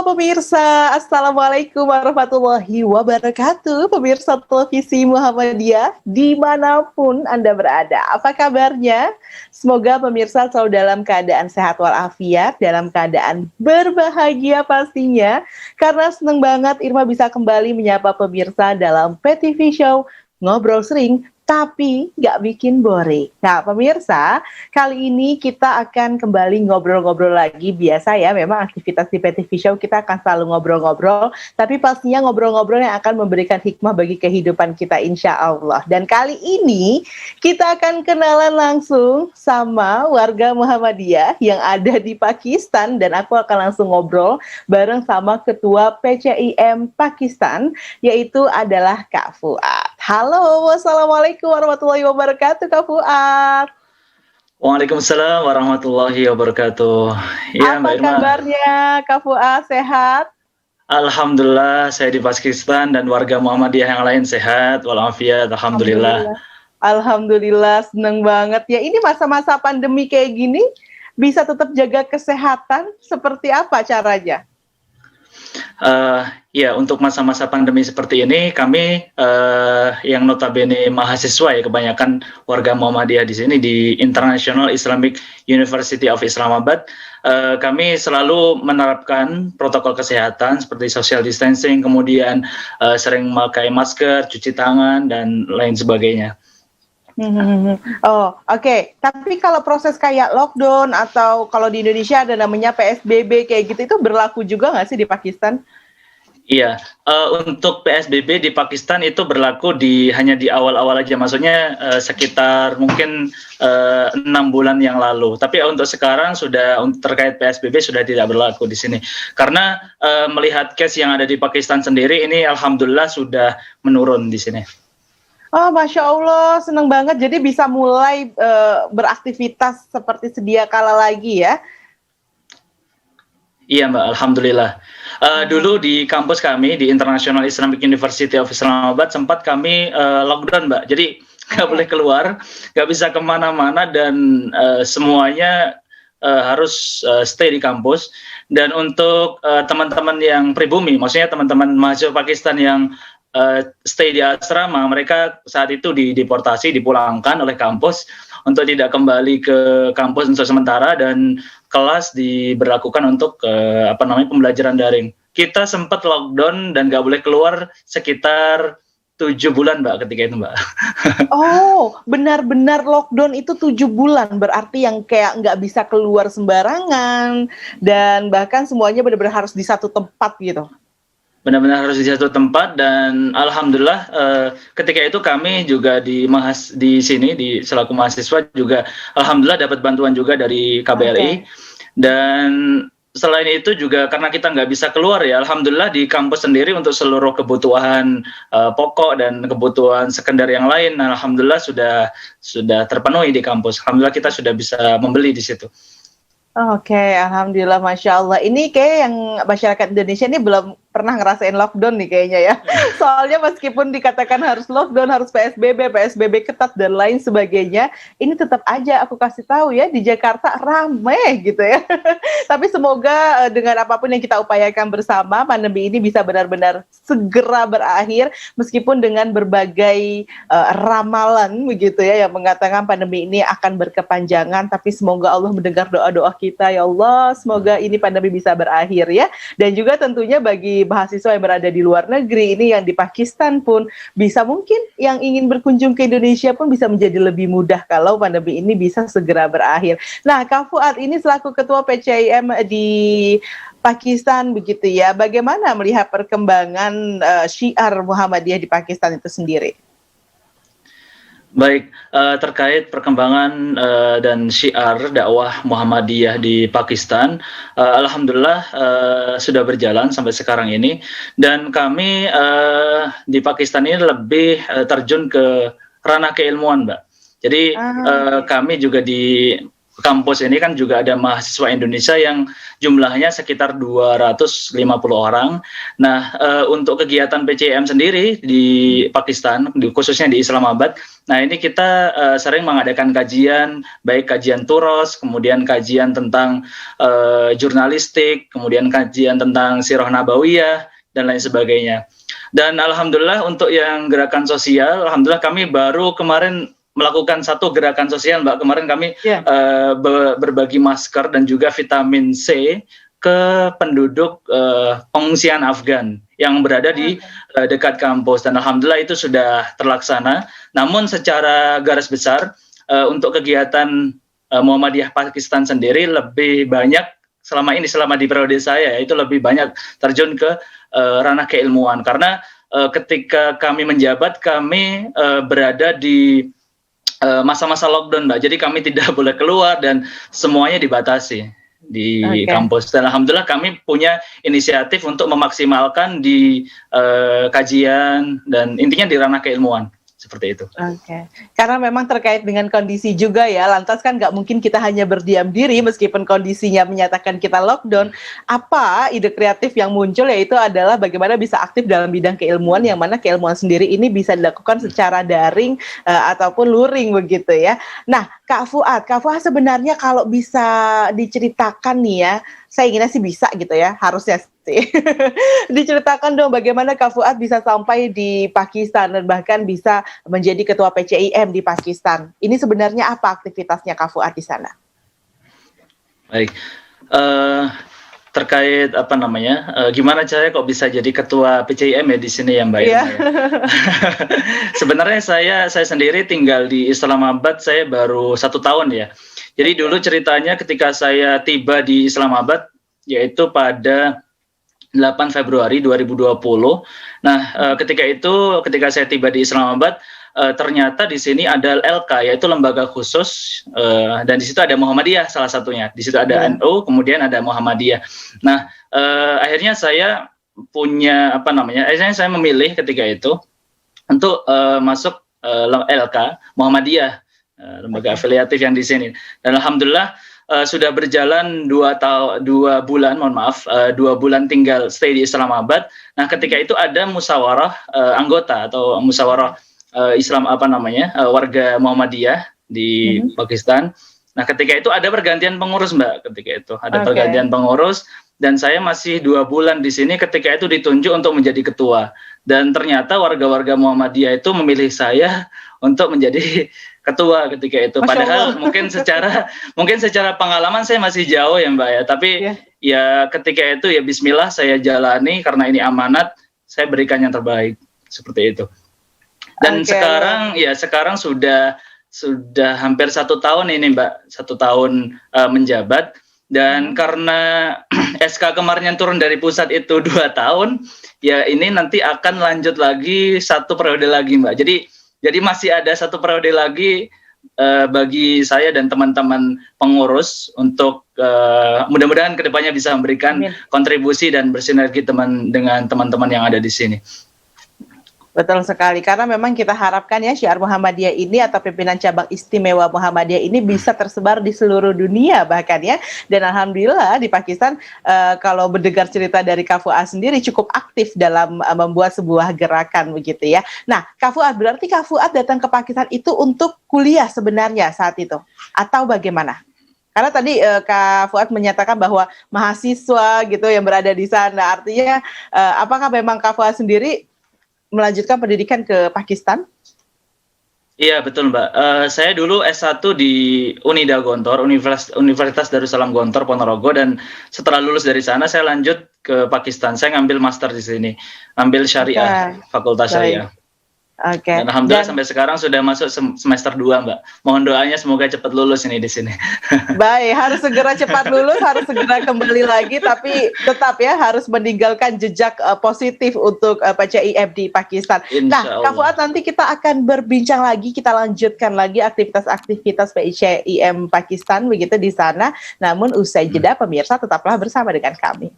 pemirsa, Assalamualaikum warahmatullahi wabarakatuh. Pemirsa televisi Muhammadiyah dimanapun Anda berada, apa kabarnya? Semoga pemirsa selalu dalam keadaan sehat walafiat, dalam keadaan berbahagia pastinya. Karena seneng banget Irma bisa kembali menyapa pemirsa dalam PTV Show Ngobrol Sering tapi nggak bikin boring. Nah pemirsa, kali ini kita akan kembali ngobrol-ngobrol lagi. Biasa ya, memang aktivitas di PTV Show kita akan selalu ngobrol-ngobrol, tapi pastinya ngobrol-ngobrol yang akan memberikan hikmah bagi kehidupan kita insya Allah. Dan kali ini kita akan kenalan langsung sama warga Muhammadiyah yang ada di Pakistan, dan aku akan langsung ngobrol bareng sama Ketua PCIM Pakistan, yaitu adalah Kak Fuad. Halo, wassalamualaikum warahmatullahi wabarakatuh, Kak Fuad. Waalaikumsalam warahmatullahi wabarakatuh. Ya, apa Mbak Irma, kabarnya Kak Fuad, sehat? Alhamdulillah, saya di Pakistan dan warga Muhammadiyah yang lain sehat walafiat, alhamdulillah. Alhamdulillah, seneng banget ya. Ini masa-masa pandemi kayak gini bisa tetap jaga kesehatan, seperti apa caranya? Ya, untuk masa-masa pandemi seperti ini, kami yang notabene mahasiswa ya, kebanyakan warga Muhammadiyah di sini di International Islamic University of Islamabad, kami selalu menerapkan protokol kesehatan seperti social distancing, kemudian sering memakai masker, cuci tangan, dan lain sebagainya. Oh, oke. Tapi kalau proses kayak lockdown atau kalau di Indonesia ada namanya PSBB kayak gitu, itu berlaku juga nggak sih di Pakistan? Iya, untuk PSBB di Pakistan itu berlaku hanya di awal-awal aja, maksudnya sekitar mungkin 6 bulan yang lalu. Tapi untuk sekarang sudah terkait PSBB sudah tidak berlaku di sini. Karena melihat case yang ada di Pakistan sendiri ini alhamdulillah sudah menurun di sini. Oh, Masya Allah, senang banget. Jadi bisa mulai beraktivitas seperti sedia kala lagi ya? Iya Mbak, alhamdulillah. Dulu di kampus kami di International Islamic University of Islamabad sempat kami lockdown Mbak. Jadi nggak boleh keluar, nggak bisa kemana-mana, dan semuanya harus stay di kampus. Dan untuk teman-teman yang pribumi, maksudnya teman-teman mahasiswa Pakistan yang stay di asrama, mereka saat itu dideportasi, dipulangkan oleh kampus untuk tidak kembali ke kampus untuk sementara, dan kelas diberlakukan untuk pembelajaran daring. Kita sempat lockdown dan nggak boleh keluar sekitar 7 bulan Mbak ketika itu Mbak. Oh, benar-benar lockdown itu 7 bulan, berarti yang kayak nggak bisa keluar sembarangan, dan bahkan semuanya benar-benar harus di satu tempat gitu. Benar-benar harus di satu tempat, dan alhamdulillah ketika itu kami juga di sini selaku mahasiswa juga alhamdulillah dapat bantuan juga dari KBRI. Dan selain itu juga karena kita nggak bisa keluar ya, alhamdulillah di kampus sendiri untuk seluruh kebutuhan pokok dan kebutuhan sekunder yang lain, alhamdulillah sudah terpenuhi di kampus. Alhamdulillah kita sudah bisa membeli di situ. Oke, alhamdulillah, Masya Allah. Ini kayak yang masyarakat Indonesia ini belum pernah ngerasain lockdown nih kayaknya ya. Soalnya meskipun dikatakan harus lockdown, harus PSBB ketat dan lain sebagainya, ini tetap aja aku kasih tahu ya, di Jakarta ramai gitu ya. Tapi semoga dengan apapun yang kita upayakan bersama, pandemi ini bisa benar-benar segera berakhir, meskipun dengan berbagai ramalan begitu ya, yang mengatakan pandemi ini akan berkepanjangan, tapi semoga Allah mendengar doa-doa kita ya Allah, semoga ini pandemi bisa berakhir ya. Dan juga tentunya bagi mahasiswa yang berada di luar negeri ini, yang di Pakistan pun bisa, mungkin yang ingin berkunjung ke Indonesia pun bisa menjadi lebih mudah kalau pandemi ini bisa segera berakhir. Nah, Kak Fuad ini selaku Ketua PCIM di Pakistan begitu ya, bagaimana melihat perkembangan syiar Muhammadiyah di Pakistan itu sendiri? Baik, terkait perkembangan dan syiar dakwah Muhammadiyah di Pakistan, alhamdulillah sudah berjalan sampai sekarang ini, dan kami di Pakistan ini lebih terjun ke ranah keilmuan, Mbak. Jadi kami juga kampus ini kan juga ada mahasiswa Indonesia yang jumlahnya sekitar 250 orang. Nah, untuk kegiatan PCIM sendiri di Pakistan, khususnya di Islamabad, nah ini kita sering mengadakan kajian, baik kajian turos, kemudian kajian tentang jurnalistik, kemudian kajian tentang sirah nabawiyah, dan lain sebagainya. Dan alhamdulillah untuk yang gerakan sosial, alhamdulillah kami baru kemarin melakukan satu gerakan sosial, Mbak. Kemarin kami berbagi masker dan juga vitamin C ke penduduk pengungsian Afgan yang berada di dekat kampus, dan alhamdulillah itu sudah terlaksana. Namun secara garis besar untuk kegiatan Muhammadiyah Pakistan sendiri lebih banyak selama di periode saya, itu lebih banyak terjun ke ranah keilmuan, karena ketika kami menjabat kami berada di masa-masa lockdown, Mbak. Jadi kami tidak boleh keluar dan semuanya dibatasi di kampus. Dan alhamdulillah kami punya inisiatif untuk memaksimalkan di kajian dan intinya di ranah keilmuan. Seperti itu. Karena memang terkait dengan kondisi juga ya, lantas kan nggak mungkin kita hanya berdiam diri meskipun kondisinya menyatakan kita lockdown. Apa ide kreatif yang muncul yaitu adalah bagaimana bisa aktif dalam bidang keilmuan, yang mana keilmuan sendiri ini bisa dilakukan secara daring ataupun luring begitu ya. Nah, Kak Fuad sebenarnya kalau bisa diceritakan nih ya, saya inginnya sih bisa gitu ya, harusnya sih. Diceritakan dong bagaimana Kak Fuad bisa sampai di Pakistan dan bahkan bisa menjadi ketua PCIM di Pakistan. Ini sebenarnya apa aktivitasnya Kak Fuad di sana? Baik, terkait gimana caranya kok bisa jadi ketua PCIM ya di sini ya Mbak Irma ya. Sebenarnya saya sendiri tinggal di Islamabad, saya baru 1 tahun ya. Jadi dulu ceritanya ketika saya tiba di Islamabad, yaitu pada 8 Februari 2020. Nah, ketika saya tiba di Islamabad, ternyata di sini ada LK, yaitu lembaga khusus, dan di situ ada Muhammadiyah salah satunya. Di situ ada NU, kemudian ada Muhammadiyah. Nah, akhirnya saya akhirnya saya memilih ketika itu untuk masuk LK Muhammadiyah, lembaga afiliatif yang di sini. Dan alhamdulillah sudah berjalan 2 bulan tinggal stay di Islamabad. Nah, ketika itu ada musyawarah anggota atau musyawarah Islam warga Muhammadiyah di Pakistan. Nah, ketika itu ada pergantian pengurus, Mbak. Ketika itu ada pergantian pengurus, dan saya masih 2 bulan di sini ketika itu ditunjuk untuk menjadi ketua. Dan ternyata warga-warga Muhammadiyah itu memilih saya untuk menjadi ketua ketika itu. Padahal mungkin secara pengalaman saya masih jauh ya Mbak ya. Tapi ya ketika itu ya Bismillah saya jalani, karena ini amanat, saya berikan yang terbaik seperti itu. Dan sekarang sudah hampir 1 tahun ini Mbak, 1 tahun menjabat. Dan karena SK kemarin yang turun dari pusat itu 2 tahun, ya ini nanti akan lanjut lagi 1 periode lagi Mbak. Jadi masih ada 1 periode lagi bagi saya dan teman-teman pengurus untuk mudah-mudahan kedepannya bisa memberikan kontribusi dan bersinergi dengan teman-teman yang ada di sini. Betul sekali, karena memang kita harapkan ya syiar Muhammadiyah ini atau pimpinan cabang istimewa Muhammadiyah ini bisa tersebar di seluruh dunia bahkan ya. Dan alhamdulillah di Pakistan kalau mendengar cerita dari Kak Fuad sendiri cukup aktif dalam membuat sebuah gerakan begitu ya. Nah, Kak Fuad, berarti Kak Fuad datang ke Pakistan itu untuk kuliah sebenarnya saat itu atau bagaimana? Karena tadi Kak Fuad menyatakan bahwa mahasiswa gitu yang berada di sana, artinya apakah memang Kak Fuad sendiri melanjutkan pendidikan ke Pakistan? Iya betul Mbak. Saya dulu S1 di Unida Gontor, Universitas Darussalam Gontor Ponorogo, dan setelah lulus dari sana saya lanjut ke Pakistan. Saya ngambil master di sini, ambil syariah, fakultas syariah. Dan alhamdulillah sampai sekarang sudah masuk semester 2 Mbak. Mohon doanya semoga cepat lulus ini di sini. Baik, harus segera cepat lulus, harus segera kembali lagi, tapi tetap ya harus meninggalkan jejak positif untuk PCIM di Pakistan. Nah, Kak Fuad, nanti kita akan berbincang lagi, kita lanjutkan lagi aktivitas-aktivitas PCIM Pakistan begitu di sana. Namun usai jeda pemirsa tetaplah bersama dengan kami.